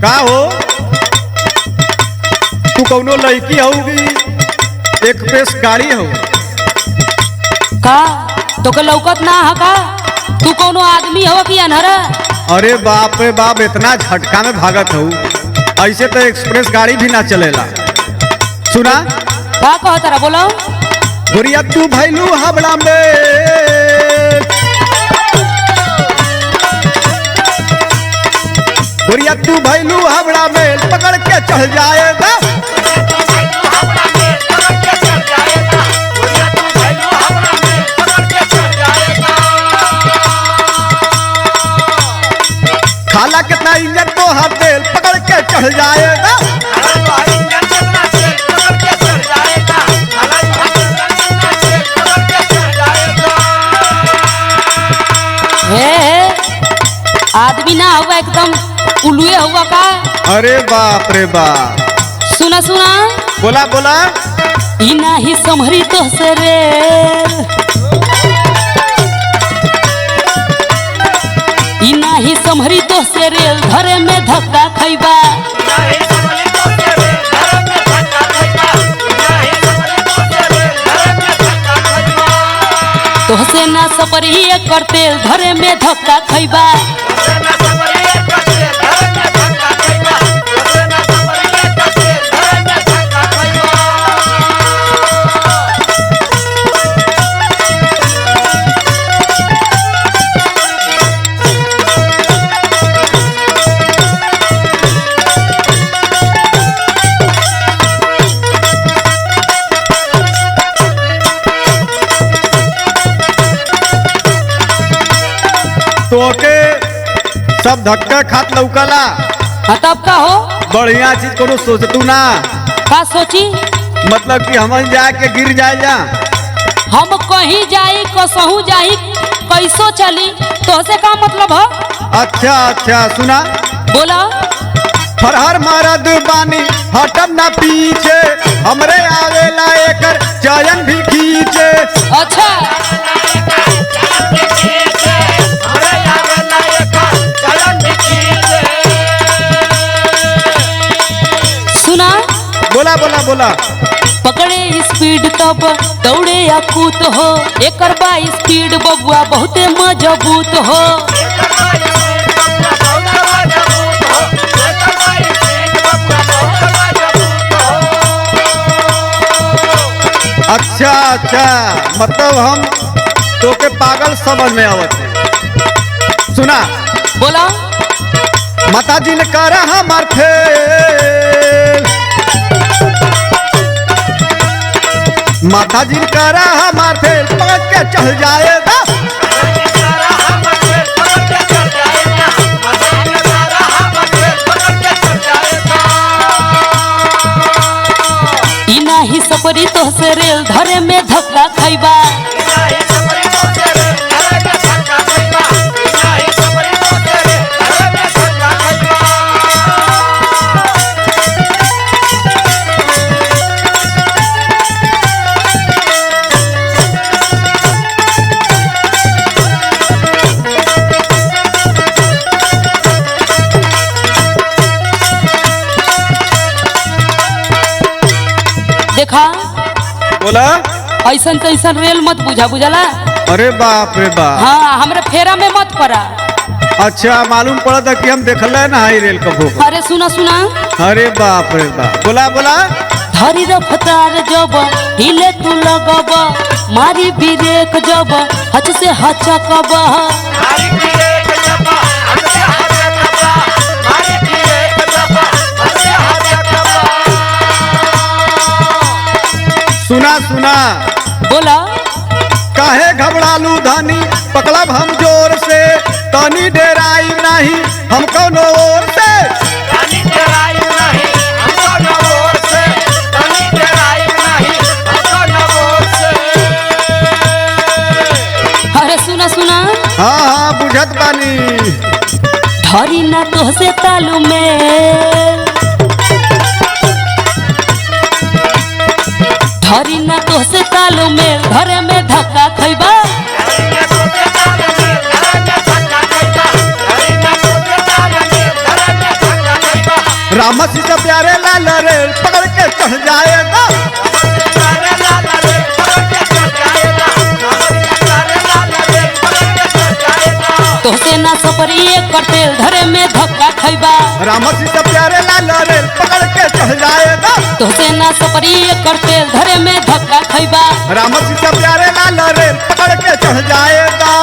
का हो तू कौनो लड़की होगी एक पेश गाड़ी हो का तोके लौकत ना है का? तू कौनो आदमी हो कि अनहरा? अरे बाप रे बाप इतना झटका में भागत हो ऐसे तो एक्सप्रेस गाड़ी भी ना चलेला। सुना का कह तारा बोलो। गुरिया तू भैलू हबड़ा में गुरिया तू भैलू हबड़ा में पकड़ के चढ़ जाएगा। खाला कितना इंजन तो हर तेल पकड़ के चढ़ जाएगा। आदमी ना हुआ एकदम उल्लुए हुआ का? अरे बाप रे बाप। सुना सुना बोला बोला। इना ही संभरी तो से रे इना ही संभरी तो से रेल धरे में धक्का खैबा। तोहसे ना सपरी करते धरे में धक्का खैबा। तोके सब धक्का खात लौकला। तब का हो बढ़िया चीज कोनो सोचतू ना। का सोची? मतलब कि हम जाके गिर जाए जा। हम कहीं जाई कसहू जाई कैसो चली तोहसे का मतलब हो? अच्छा अच्छा सुना बोला। फरहर मरद बानी हटम ना पीछे हमरे आवेला एकर चयन भी खींचे। अच्छा सुना बोला बोला बोला। पकड़े स्पीड तब दौड़े या कूद हो एकर बा स्पीड बबुआ बहुते मजबूत हो। अच्छा अच्छा मतलब हम तोके पागल समझ में आवत है। सुना बोला। माता जी ने करा हमार फेल माता जी ने करा हमार फेल पकड़ के चढ़ जाएगा। इना ही सपरी तो से रेल धरे में धक्का खैबा। देखा बोला। ऐसन तैसन रेल मत बुझा बुझला। अरे बाप रे बाप। हाँ हमरे फेरा में मत पड़ा। अच्छा मालूम पड़ा था कि हम देखल ना हाई रेल कबो। अरे सुना सुना। अरे बाप रे बाप। बोला बोला। धरी रफ्तार जब हिले तू लगब मारी ब्रेक जब हच से हचकब। सुना सुना। बोला। काहे घबरालू धनी पकड़ब हम जोर से तनी डेराई नहीं हम कौनो ओर से। अरे सुना सुना। हाँ हाँ बुझत बानी। धरी ना तोहसे तालू में धरी ना तोहसे तालू में घरे में धक्का खैबा। राम सीता प्यारे लाल रेल पकड़ के चढ़ जाएगा। तोहसे ना सपरी एकर तेल धरे में धक्का खैबा। राम सीता प्यारे लाल रेल पकड़ के चढ़ जाएगा। तोहसे ना सपरी एकर तेल धरे में धक्का खैबा। राम सीता प्यारे लाल रेल पकड़ के चढ़ जाएगा।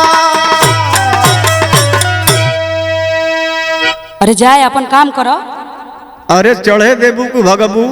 अरे जाए अपन काम करो। अरे चढ़े देबू को भगबू।